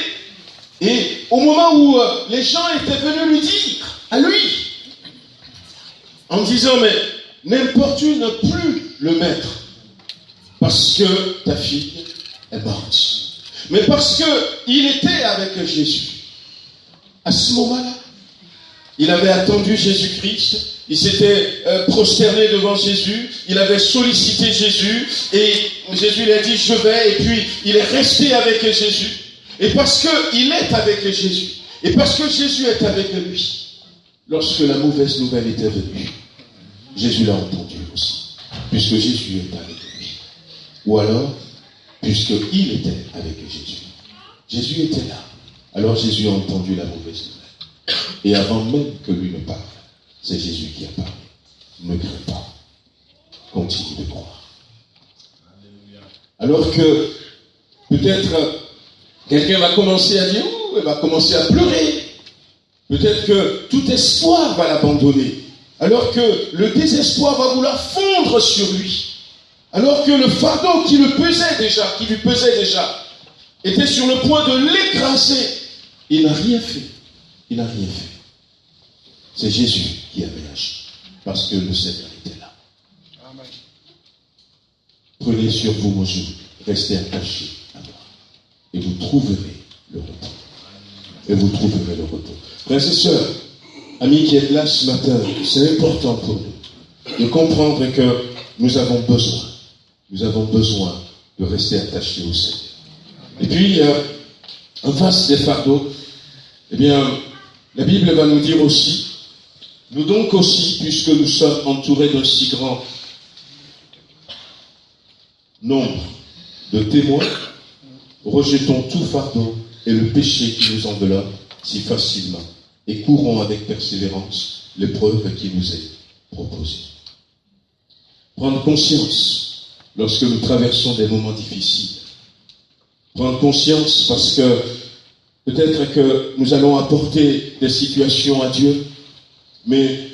Et au moment où les gens étaient venus lui dire, à lui, en disant, mais n'importune plus le maître, parce que ta fille est morte. Mais parce qu'il était avec Jésus. À ce moment-là, il avait attendu Jésus-Christ, il s'était prosterné devant Jésus, il avait sollicité Jésus, et Jésus lui a dit, je vais, et puis il est resté avec Jésus. Et parce qu'il est avec Jésus, Et parce que Jésus est avec lui, lorsque la mauvaise nouvelle était venue, Jésus l'a entendu aussi, puisque Jésus est avec lui. Ou alors, puisqu'il était avec Jésus. Jésus était là. Alors Jésus a entendu la mauvaise nouvelle. Et avant même que lui ne parle, c'est Jésus qui a parlé. Ne crains pas. Continue de croire. Alors que peut-être quelqu'un va commencer à dire, il va commencer à pleurer. Peut-être que tout espoir va l'abandonner. Alors que le désespoir va vouloir fondre sur lui. Alors que le fardeau qui lui pesait déjà, était sur le point de l'écraser. Il n'a rien fait. Il n'a rien fait. C'est Jésus qui avait agi. Parce que le Seigneur était là. Amen. Prenez sur vous mon joug. Restez attachés à moi. Et vous trouverez le repos. Et vous trouverez le repos. Frères et sœurs, amis qui êtes là ce matin, c'est important pour nous de comprendre que nous avons besoin de rester attachés au Seigneur. Et puis, en face des fardeaux, eh bien, la Bible va nous dire aussi, nous donc aussi, puisque nous sommes entourés d'un si grand nombre de témoins, rejetons tout fardeau et le péché qui nous enveloppe si facilement et courons avec persévérance l'épreuve qui nous est proposée. Prendre conscience lorsque nous traversons des moments difficiles. Prendre conscience parce que peut-être que nous allons apporter des situations à Dieu, mais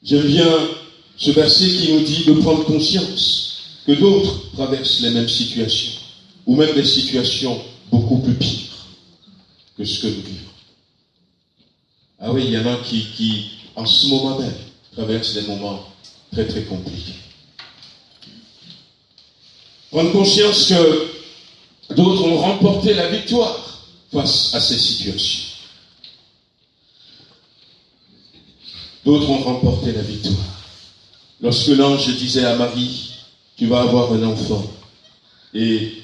j'aime bien ce verset qui nous dit de prendre conscience que d'autres traversent les mêmes situations, ou même des situations beaucoup plus pires que ce que nous vivons. Ah oui, il y en a qui en ce moment même, traversent des moments très très compliqués. Prendre conscience que d'autres ont remporté la victoire face à ces situations. D'autres ont remporté la victoire. Lorsque l'ange disait à Marie, tu vas avoir un enfant, et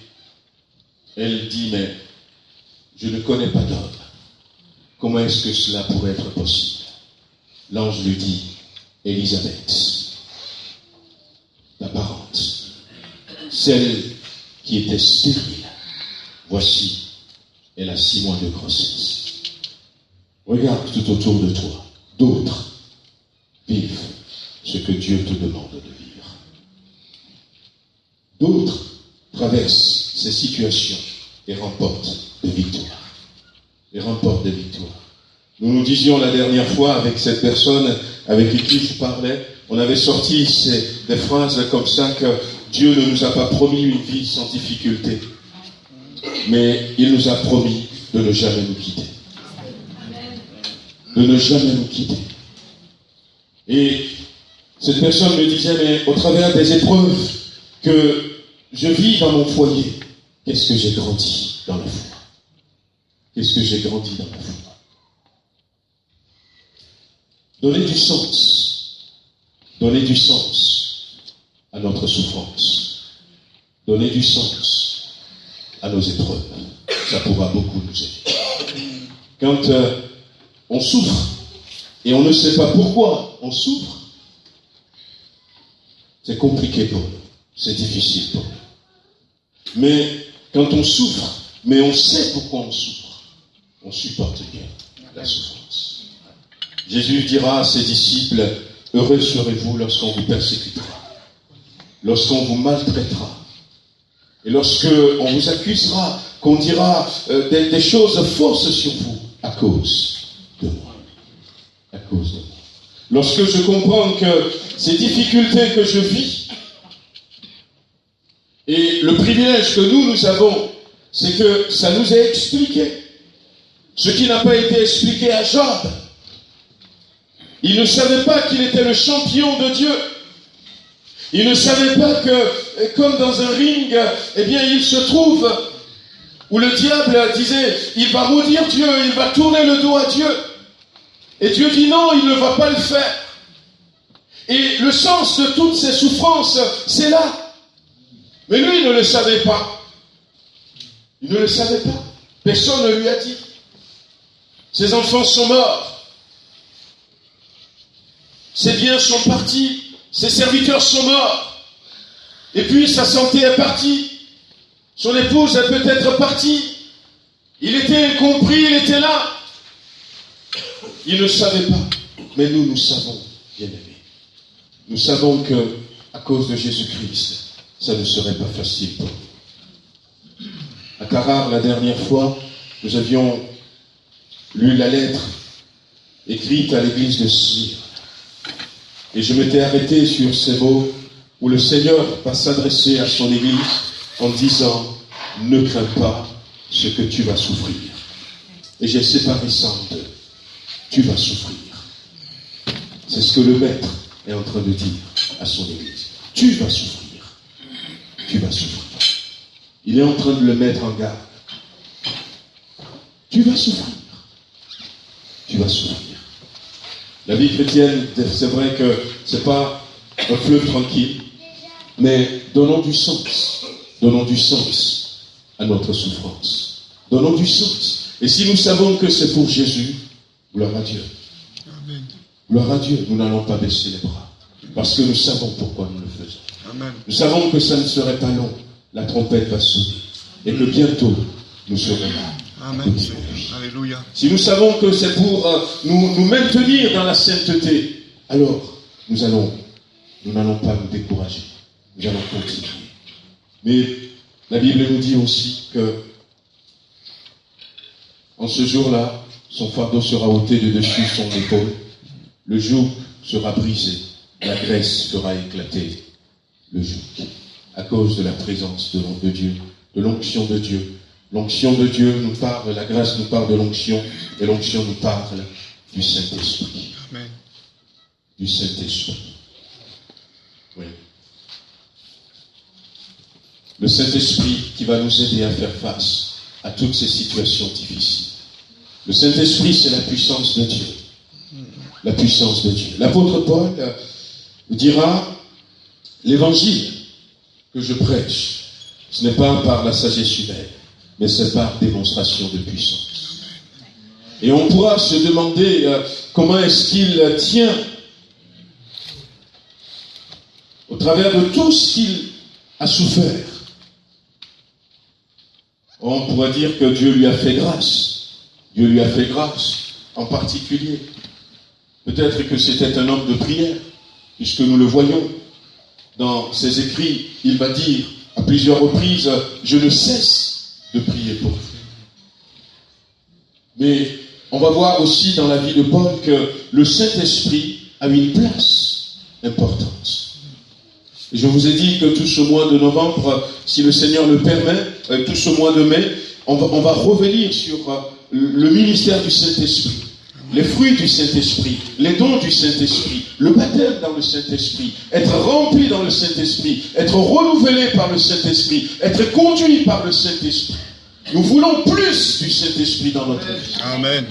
elle dit, mais je ne connais pas d'homme. Comment est-ce que cela pourrait être possible? L'ange lui dit, Élisabeth, ta parente, celle qui était stérile, voici, elle a 6 mois de grossesse. Regarde tout autour de toi, d'autres vivent ce que Dieu te demande de vivre. D'autres traversent ces situations et remportent des victoires. Nous nous disions la dernière fois avec cette personne avec qui je parlais, on avait sorti des phrases comme ça que Dieu ne nous a pas promis une vie sans difficulté, mais il nous a promis de ne jamais nous quitter. De ne jamais nous quitter. Et cette personne me disait, mais au travers des épreuves que je vis dans mon foyer, qu'est-ce que j'ai grandi dans la foi? Qu'est-ce que j'ai grandi dans la foi? Donner du sens à notre souffrance. Donner du sens à nos épreuves. Ça pourra beaucoup nous aider. Quand on souffre, et on ne sait pas pourquoi on souffre, c'est compliqué pour nous. C'est difficile pour nous. Mais quand on souffre, mais on sait pourquoi on souffre, on supporte bien la souffrance. Jésus dira à ses disciples, heureux serez-vous lorsqu'on vous persécutera, lorsqu'on vous maltraitera, et lorsqu'on vous accusera, qu'on dira des choses fausses sur vous à cause de moi. À cause de moi. Lorsque je comprends que ces difficultés que je vis, et le privilège que nous avons, c'est que ça nous est expliqué. Ce qui n'a pas été expliqué à Job. Il ne savait pas qu'il était le champion de Dieu. Il ne savait pas que, comme dans un ring, eh bien, il se trouve où le diable disait, il va maudire Dieu, il va tourner le dos à Dieu. Et Dieu dit non, il ne va pas le faire. Et le sens de toutes ces souffrances, c'est là. Mais lui, il ne le savait pas. Il ne le savait pas. Personne ne lui a dit. Ses enfants sont morts. Ses biens sont partis. Ses serviteurs sont morts. Et puis sa santé est partie. Son épouse est peut-être partie. Il était incompris, il était là. Il ne savait pas. Mais nous, nous savons, bien-aimés. Nous savons que, à cause de Jésus-Christ, ça ne serait pas facile pour nous. À Carrare, la dernière fois, nous avions lu la lettre écrite à l'église de Smyrne. Et je m'étais arrêté sur ces mots où le Seigneur va s'adresser à son église en disant « Ne crains pas ce que tu vas souffrir. » Et j'ai séparé ça en deux. Tu vas souffrir. C'est ce que le Maître est en train de dire à son église. Tu vas souffrir. Tu vas souffrir. Il est en train de le mettre en garde. Tu vas souffrir. Tu vas souffrir. La vie chrétienne, c'est vrai que c'est pas un fleuve tranquille, mais donnons du sens. Donnons du sens à notre souffrance. Donnons du sens. Et si nous savons que c'est pour Jésus, gloire à Dieu. Amen. Gloire à Dieu, nous n'allons pas baisser les bras. Parce que nous savons pourquoi nous le faisons. Amen. Nous savons que ça ne serait pas long. La trompette va sonner. Et que bientôt, nous serons là. Amen. Alléluia. Si nous savons que c'est pour nous maintenir dans la sainteté, alors nous n'allons pas nous décourager. Nous allons continuer. Mais la Bible nous dit aussi que en ce jour-là, son fardeau sera ôté de dessus son épaule, le joug sera brisé, la graisse fera éclater le joug, à cause de la présence de Dieu, de l'onction de Dieu. L'onction de Dieu nous parle, la grâce nous parle de l'onction, et l'onction nous parle du Saint-Esprit. Amen. Du Saint-Esprit. Oui. Le Saint-Esprit qui va nous aider à faire face à toutes ces situations difficiles. Le Saint-Esprit, c'est la puissance de Dieu. La puissance de Dieu. L'apôtre Paul dira, l'évangile que je prêche, ce n'est pas par la sagesse humaine, mais c'est par démonstration de puissance. Et on pourra se demander comment est-ce qu'il tient au travers de tout ce qu'il a souffert. On pourrait dire que Dieu lui a fait grâce. Dieu lui a fait grâce, en particulier. Peut-être que c'était un homme de prière, puisque nous le voyons dans ses écrits. Il va dire à plusieurs reprises, je ne cesse de prier pour vous. Mais on va voir aussi dans la vie de Paul que le Saint-Esprit a une place importante. Et je vous ai dit que tout ce mois de novembre, si le Seigneur le permet, tout ce mois de mai, on va revenir sur le ministère du Saint-Esprit, les fruits du Saint-Esprit, les dons du Saint-Esprit, le baptême dans le Saint-Esprit, être rempli dans le Saint-Esprit, être renouvelé par le Saint-Esprit, être conduit par le Saint-Esprit. Nous voulons plus du Saint-Esprit dans notre vie. Amen.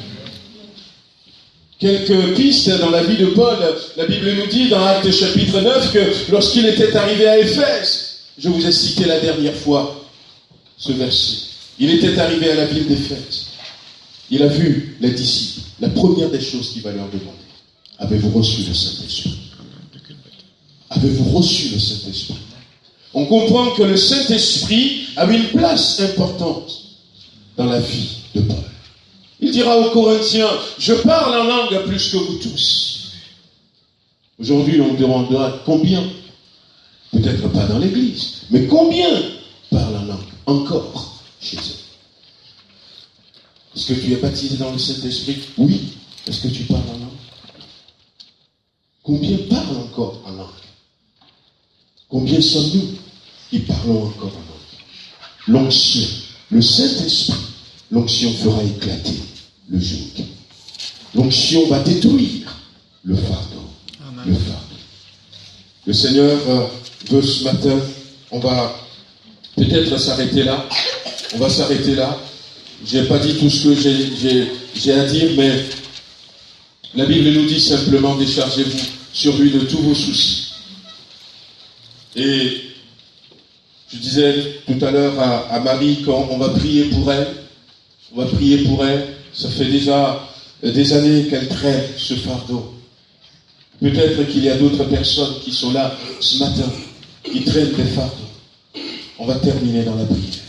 Quelques pistes dans la vie de Paul. La Bible nous dit dans Actes chapitre 9 que lorsqu'il était arrivé à Éphèse, je vous ai cité la dernière fois ce verset, il était arrivé à la ville d'Éphèse. Il a vu les disciples. La première des choses qu'il va leur demander, avez-vous reçu le Saint-Esprit? Avez-vous reçu le Saint-Esprit? On comprend que le Saint-Esprit a une place importante dans la vie de Paul. Il dira aux Corinthiens, je parle en langue plus que vous tous. Aujourd'hui, on demandera combien, peut-être pas dans l'église, mais combien parlent en langue encore chez eux? Est-ce que tu es baptisé dans le Saint-Esprit? Oui. Est-ce que tu parles en langue? Combien parlent encore en langue? Combien sommes-nous qui parlons encore en langue? L'onction, le Saint-Esprit, l'onction fera éclater le joug. L'onction va détruire le fardeau. Amen. Le fardeau. Le Seigneur veut ce matin, on va peut-être s'arrêter là. On va s'arrêter là. Je n'ai pas dit tout ce que j'ai à dire, mais la Bible nous dit simplement déchargez-vous sur lui de tous vos soucis. Et je disais tout à l'heure à Marie, quand on va prier pour elle, ça fait déjà des années qu'elle traîne ce fardeau. Peut-être qu'il y a d'autres personnes qui sont là ce matin, qui traînent des fardeaux. On va terminer dans la prière.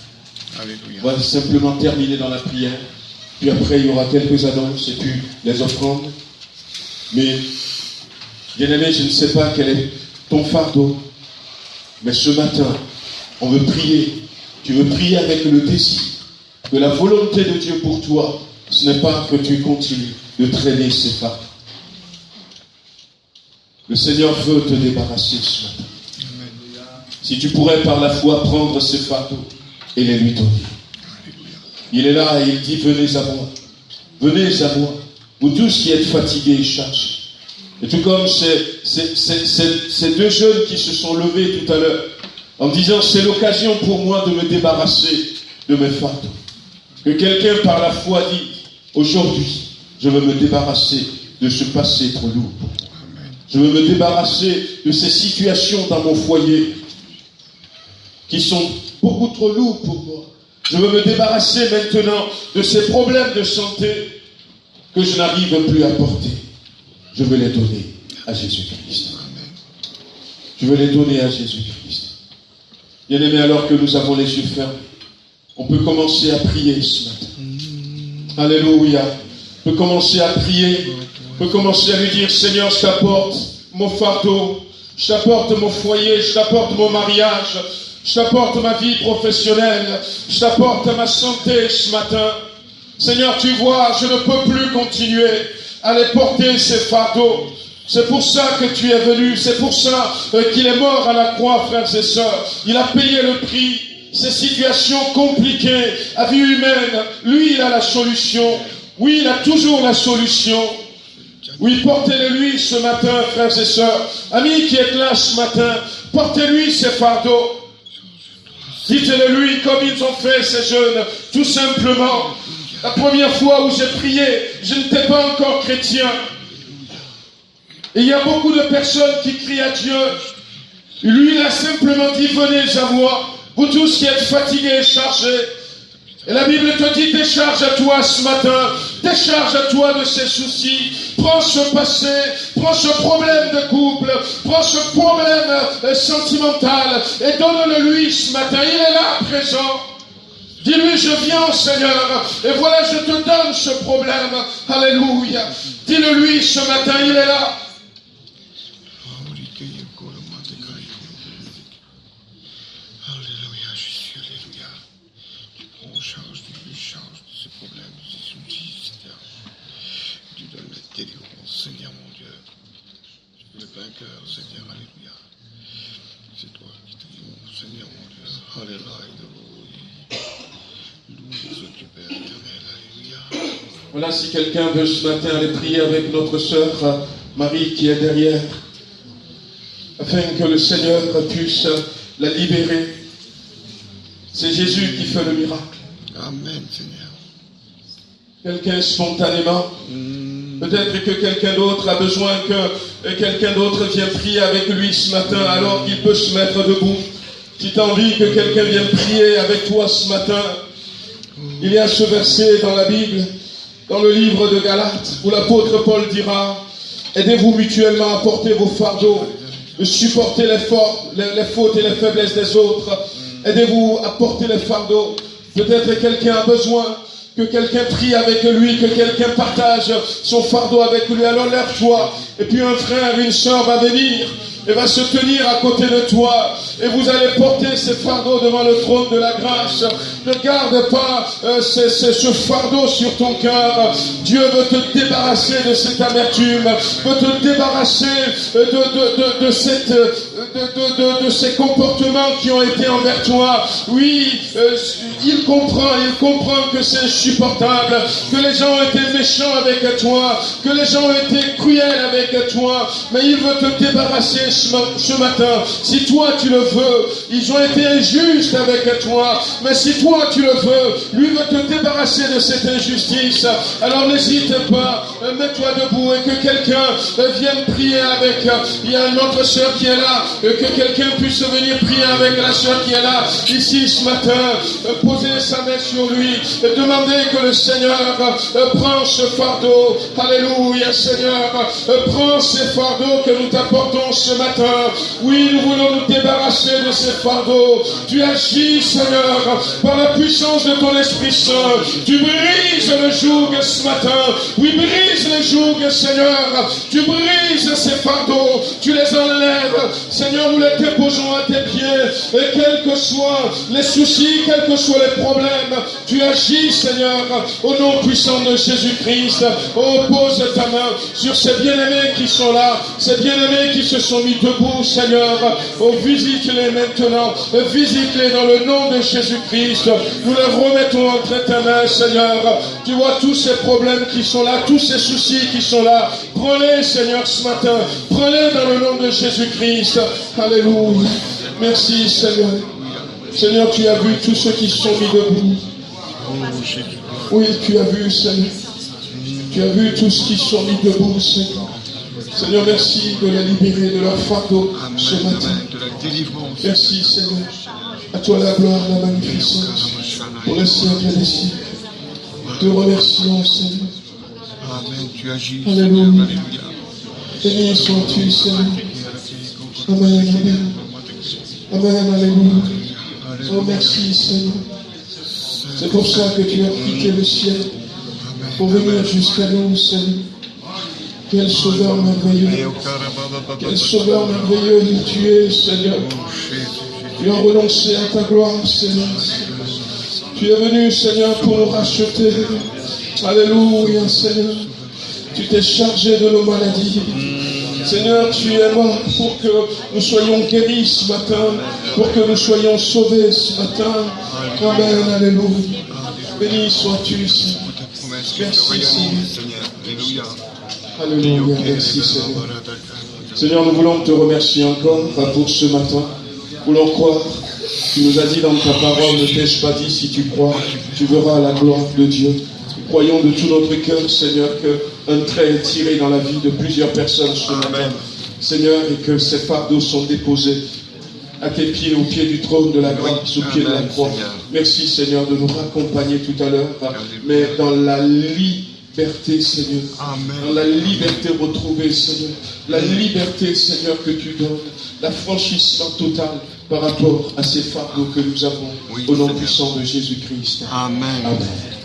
Alléluia. On va simplement terminer dans la prière. Puis après, il y aura quelques annonces et puis les offrandes. Mais, bien-aimé, je ne sais pas quel est ton fardeau. Mais ce matin, on veut prier. Tu veux prier avec le désir que la volonté de Dieu pour toi, ce n'est pas que tu continues de traîner ces fardeaux. Le Seigneur veut te débarrasser ce matin. Si tu pourrais par la foi prendre ces fardeaux et les lui donner. Il est là et il dit, venez à moi. Venez à moi. Vous tous qui êtes fatigués et chargés. Et tout comme ces deux jeunes qui se sont levés tout à l'heure, en disant, c'est l'occasion pour moi de me débarrasser de mes fardeaux. Que quelqu'un par la foi dit, aujourd'hui, je veux me débarrasser de ce passé trop lourd. Je veux me débarrasser de ces situations dans mon foyer qui sont beaucoup trop lourds pour moi. Je veux me débarrasser maintenant de ces problèmes de santé que je n'arrive plus à porter. Je veux les donner à Jésus-Christ. Je veux les donner à Jésus-Christ. Bien-aimés, alors que nous avons les yeux fermés, on peut commencer à prier ce matin. Alléluia. On peut commencer à prier. On peut commencer à lui dire, Seigneur, je t'apporte mon fardeau. Je t'apporte mon foyer. Je t'apporte mon mariage. Je t'apporte ma vie professionnelle. Je t'apporte ma santé ce matin. Seigneur, tu vois, je ne peux plus continuer à les porter, ces fardeaux. C'est pour ça que tu es venu. C'est pour ça qu'il est mort à la croix, frères et sœurs. Il a payé le prix. Ces situations compliquées, à vie humaine, lui, il a la solution. Oui, il a toujours la solution. Oui, portez-le lui ce matin, frères et sœurs. Amis qui êtes là ce matin, portez-lui ces fardeaux. Dites-le lui comme ils ont fait ces jeunes, tout simplement. La première fois où j'ai prié, je n'étais pas encore chrétien. Et il y a beaucoup de personnes qui crient à Dieu. Lui, il a simplement dit, venez à moi, vous tous qui êtes fatigués et chargés. Et la Bible te dit, décharge-toi ce matin, décharge-toi de ces soucis, prends ce passé, prends ce problème de couple, prends ce problème sentimental et donne-le lui ce matin, il est là présent. Dis-lui, je viens Seigneur, et voilà, je te donne ce problème. Alléluia. Dis-le lui ce matin, il est là. Alléluia, Jésus, alléluia. Tu prends en charge, tu charge de ces problèmes, de ces soucis, Seigneur. Tu donnes la délivrance, Seigneur mon Dieu. Tu es le vainqueur, Seigneur, alléluia. C'est toi qui te dis, Seigneur mon Dieu. Alléluia. Voilà, si quelqu'un veut ce matin aller prier avec notre sœur Marie qui est derrière, afin que le Seigneur puisse la libérer. C'est Jésus qui fait le miracle. Amen, Seigneur. Quelqu'un spontanément, peut-être que quelqu'un d'autre a besoin que quelqu'un d'autre vienne prier avec lui ce matin alors qu'il peut se mettre debout. Si tu as envie que quelqu'un vienne prier avec toi ce matin, il y a ce verset dans la Bible, dans le livre de Galates, où l'apôtre Paul dira, aidez-vous mutuellement à porter vos fardeaux, de supporter les fautes et les faiblesses des autres. Aidez-vous à porter les fardeaux. Peut-être quelqu'un a besoin que quelqu'un prie avec lui, que quelqu'un partage son fardeau avec lui. Alors lève-toi, et puis un frère, une sœur va venir et va se tenir à côté de toi, et vous allez porter ces fardeaux devant le trône de la grâce. Ne garde pas ce fardeau sur ton cœur. Dieu veut te débarrasser de cette amertume, veut te débarrasser de ces comportements qui ont été envers toi. Oui, il comprend que c'est insupportable, que les gens ont été méchants avec toi, que les gens ont été cruels avec toi, mais il veut te débarrasser ce matin, si toi tu le veux, ils ont été injustes avec toi, mais si toi tu le veux, lui veut te débarrasser de cette injustice. Alors n'hésite pas, mets-toi debout et que quelqu'un vienne prier avec. Il y a une autre sœur qui est là, que quelqu'un puisse venir prier avec la sœur qui est là, ici ce matin, poser sa main sur lui, demander que le Seigneur prend ce fardeau. Alléluia Seigneur, prends ces fardeaux que nous t'apportons ce matin. Oui, nous voulons nous débarrasser de ces fardeaux. Tu agis Seigneur, par la puissance de ton Esprit Saint. Tu brises le joug ce matin. Oui, brise le joug Seigneur. Tu brises ces fardeaux. Tu les enlèves. Seigneur, nous les déposons à tes pieds. Et quels que soient les soucis, quels que soient les problèmes, tu agis Seigneur, au nom puissant de Jésus-Christ. Oh, pose ta main sur ces bien-aimés qui sont là, ces bien-aimés qui se sont mis debout Seigneur. Oh, visite-les maintenant. Visite-les dans le nom de Jésus-Christ. Nous les remettons entre ta main Seigneur. Tu vois tous ces problèmes qui sont là, tous ces soucis qui sont là. Prends-les Seigneur ce matin. Prends-les dans le nom de Jésus-Christ. Alléluia. Merci Seigneur. Seigneur, tu as vu tous ceux qui se sont mis debout. Oui, tu as vu Seigneur. Tu as vu tous ceux qui se sont mis debout Seigneur. Seigneur, merci de les libérer de leur fardeau ce matin. Merci Seigneur. À toi la gloire, la magnificence pour les siècles des siècles. Te remercions Seigneur. Amen, tu agis. Alléluia. Béni sois-tu Seigneur. Amen, amen. Amen, alléluia. Oh merci Seigneur. C'est pour ça que tu as quitté le ciel pour venir jusqu'à nous Seigneur. Quel sauveur merveilleux. Quel sauveur merveilleux tu es Seigneur. Tu as renoncé à ta gloire Seigneur. Tu es venu Seigneur pour nous racheter. Alléluia Seigneur. Tu t'es chargé de nos maladies. Seigneur, tu es mort pour que nous soyons guéris ce matin, pour que nous soyons sauvés ce matin. Amen, alléluia. Béni sois-tu, Seigneur. Merci, Seigneur. Alléluia, merci, Seigneur. Seigneur, nous voulons te remercier encore pour ce matin. Nous voulons croire. Tu nous as dit dans ta parole, ne t'ai-je pas dit, si tu crois, tu verras la gloire de Dieu. Nous croyons de tout notre cœur, Seigneur, qu'un trait est tiré dans la vie de plusieurs personnes ce matin. Seigneur, et que ces fardeaux sont déposés à tes pieds, au pied du trône de la grâce, au pied de la croix. Merci, Seigneur, de nous raccompagner tout à l'heure, mais dans la liberté, Seigneur. Dans la liberté retrouvée, Seigneur. La liberté, Seigneur, que tu donnes. L'affranchissement total par rapport à ces fardeaux que nous avons. Au nom puissant de Jésus-Christ. Amen. Amen.